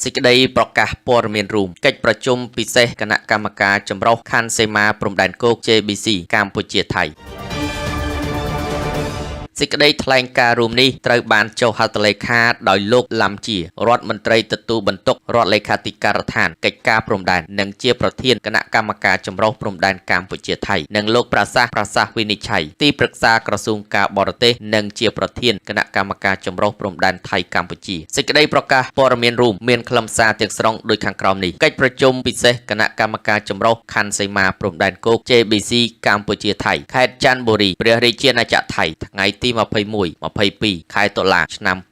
សេចក្តីប្រកាសព័ត៌មានរួមកិច្ចប្រជុំពិសេសគណៈកម្មការចម្រុះខណ្ឌសីមាព្រំដែនគោក JBC កម្ពុជាថៃសេចក្តីថ្លែងការណ៍រួមនេះត្រូវបានចុះហត្ថលេខាដោយលោកឡាំជារដ្ឋមន្ត្រីទទួលបន្ទុករដ្ឋលេខាធិការដ្ឋានកិច្ចការព្រំដែននិងជាប្រធានគណៈកម្មការចម្រុះព្រំដែនកម្ពុជាថៃនិងលោកប្រសាសន៍វិនិច្ឆ័យទីប្រឹក្សាក្រសួងការបរទេសនិងជាប្រធានគណៈកម្មការចម្រុះព្រំដែនថៃកម្ពុជាសេចក្តីប្រកាសព័ត៌មានរួមមានខ្លឹមសារទាំងស្រុងដូចខាងក្រោមនេះកិច្ចប្រជុំពិសេសគណៈកម្មការចម្រុះខណ្ឌសីមាព្រំដែនគោក JBC កម្ពុជាថៃខេត្តច័ន្ទបុរីព្រះរាជាណាចក្រថៃថ្ងៃទី21-22 ខែតុលាឆ្នាំ2025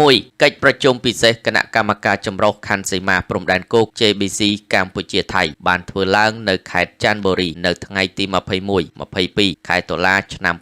1. កិច្ចប្រជុំពិសេសគណៈកម្មការចម្រុះខណ្ឌសីមាព្រំដែនគោក JBC កម្ពុជាថៃបានធ្វើឡើងនៅខេត្តច័ន្ទបុរីនៅថ្ងៃទី21-22 ខែតុលាឆ្នាំ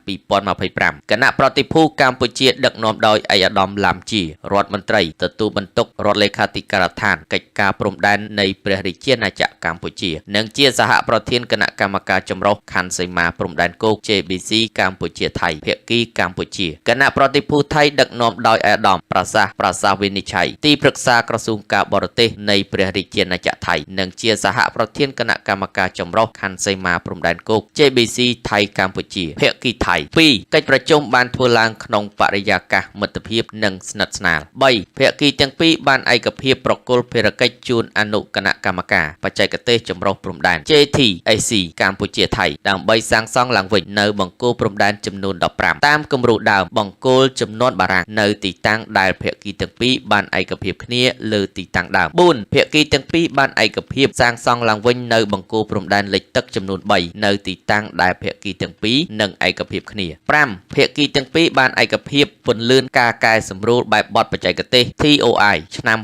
2025គណៈប្រតិភូកម្ពុជាដឹកនាំដោយឯកឧត្តមឡាំជារដ្ឋមន្ត្រីទទួលបន្ទុករដ្ឋលេខាធិការដ្ឋានកិច្ចការព្រំដែននៃព្រះរាជាណាចក្រកម្ពុជានិងជាសហប្រធានគណៈកម្មការចម្រុះខណ្ឌសីមាព្រំដែនគោក JBC កម្ពុជាថៃភាគីកម្ពុជាគណៈប្រតិភូថៃដឹកនាំដោយឯកឧត្តមប្រសាសន៍វិនិច្ឆ័យទីប្រឹក្សាក្រសួងការបរទេសនៃព្រះរាជាណាចក្រថៃនិងជាសហប្រធានគណៈកម្មការចម្រុះខណ្ឌសីមាព្រំដែនគោក JBC ថៃកម្ពុជាភាគីថៃ 2. កិច្ចប្រជុំបានធ្វើឡើងក្នុងបរិយាកាសមិត្តភាពនិងស្និទ្ធស្នាល 3. ភាគីទាំងពីរបានឯកភាពប្រគល់ភារកិច្ចជូនអនុគណៈកម្មការបច្ចេកទេសចម្រុះព្រំដែន JTAC កម្ពុជាថៃដើម្បីសាងសង់ឡើងវិញនៅបង្គោលព្រំដែនចំនួន15តាមគំរូដើមបង្គោលចំនួនបារាំងនៅទីតាំងដែលភាគីទាំងពីរបានឯកភាពគ្នាលើទីតាំងដើម 4. ភាគីទាំងពីរបានឯកភាពសាងសង់ឡើងវិញនៅបង្គោលព្រំដែនលិចទឹកចំនួន3នៅទីតាំងដែលភាគីទាំងពីរនឹងឯកភាពគ្នា 5. ភាគីទាំងពីរបានឯកភាពពន្លឿនការកែសម្រួលបែបបទបច្ចេកទេស TOI ឆ្នាំ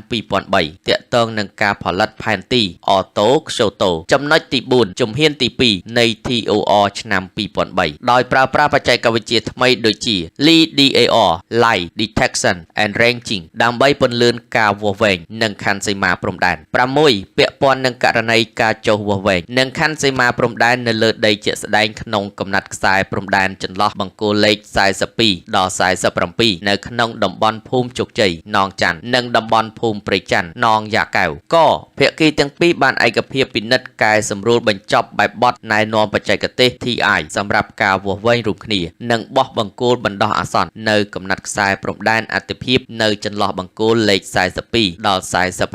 2003ទាក់ទងនឹងការផលិតផែនទី Auto Kyoto ចំណុចទី4ជំហានទី2នៃ TOR ឆ្នាំ2003ដោយប្រើប្រាស់បច្ចេកវិទ្យាថ្មីដូចជា LiDAR Light Detection and Ranging ដើម្បីពន្លឿនការវាស់វែងនិងខណ្ឌសីមាព្រំដែន 6. ពាក់ព័ន្ធនឹងករណីការចុះវាស់វែងនិងខណ្ឌសីមាព្រំដែននៅលើដីជាក់ស្ដែងក្នុងកំណាត់ខ្សែព្រំដែនចន្លោះបង្គោលលេខ42ដល់47នៅក្នុងតំបន់ភូមិជោគជ័យនងច័ន្ទនិងតំបន់ភូមិព្រៃច័ន្ទនងយ៉ាកែវ ក ភាគីទាំងពីរបានឯកភាពពិនិត្យកែសម្រួលបញ្ចប់បែបបទណែនាំបច្ចេកទេស TI សម្រាប់ការវាស់វែងរួមគ្នានិងបោះបង្គោលបណ្ដោះអាសន្ននៅកំណាត់ខ្សែព្រំដែនអាទិភាពនៅចន្លោះបង្គោលលេខ42ដល់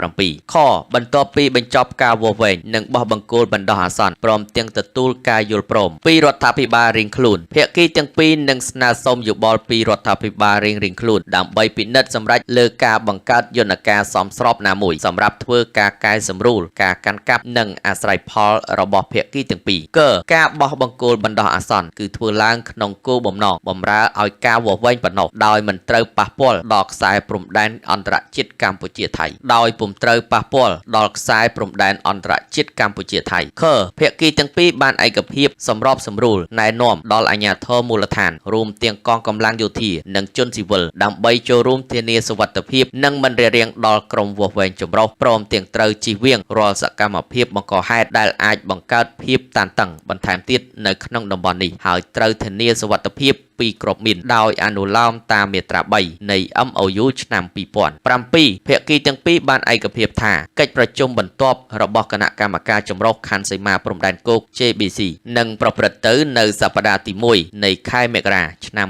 47 ខ បន្ទាប់ពីបញ្ចប់ការវាស់វែងនិងបោះបង្គោលបណ្ដោះអាសន្នព្រមទាំងទទួលការយល់ព្រមពីរដ្ឋាភិបាលរៀងខ្លួនភាគីទាំងពីរនឹងស្នើសុំយោបល់ពីរដ្ឋាភិបាលរៀងខ្លួនដើម្បីពិនិត្យសម្រេចលើការបង្កើតយន្តការសមស្របណាមួយសម្រាប់ធ្វើការកែសម្រួលការកាន់កាប់និងអាស្រ័យផលរបស់ភាគីទាំងពីរ ក ការបោះបង្គោលបណ្ដោះអាសន្នគឺធ្វើឡើងក្នុងគោលបំណងបម្រើឲ្យការវាស់វែងប៉ុណ្ណោះដោយមិនត្រូវប៉ះពាល់ដល់ខ្សែព្រំដែនអន្តរជាតិកម្ពុជាថៃដោយពុំត្រូវប៉ះពាល់ដល់ខ្សែព្រំដែនអន្តរជាតិកម្ពុជាថៃ ខ ភាគីទាំងពីរបានឯកភាពសម្របសម្រួលណែនាំដល់អាជ្ញាធរមូលដ្ឋានរួមទាំងកងកម្លាំងយោធានិងជនស៊ីវិលដើម្បីចូលរួមធានាសុវត្ថិភាពនិងមិនរារាំងដល់ក្រុមវាស់វែងចម្រុះព្រមទាំងត្រូវជៀសវាងរាល់សកម្មភាពបង្កហេតុដែលអាចបង្កើតភាពតានតឹងបន្ថែមទៀតនៅក្នុងតំបន់នេះហើយត្រូវធានាសុវត្ថិភាពពីគ្រប់មានដោយអនុលោមតាមមាត្រា3នៃ MOU ឆ្នាំ2000 7. ភាគីទាំងពីរបានឯកភាពថាកិច្ចប្រជុំបន្ទាប់របស់គណៈកម្មការចម្រុះខណ្ឌសីមាព្រំដែនគោក JBC នឹងប្រព្រឹត្តទៅនៅសប្តាហ៍ទី1នៃខែមករាឆ្នាំ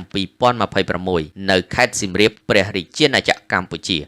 2026នៅខេត្តសៀមរាបព្រះរាជាណាចក្រកម្ពុជា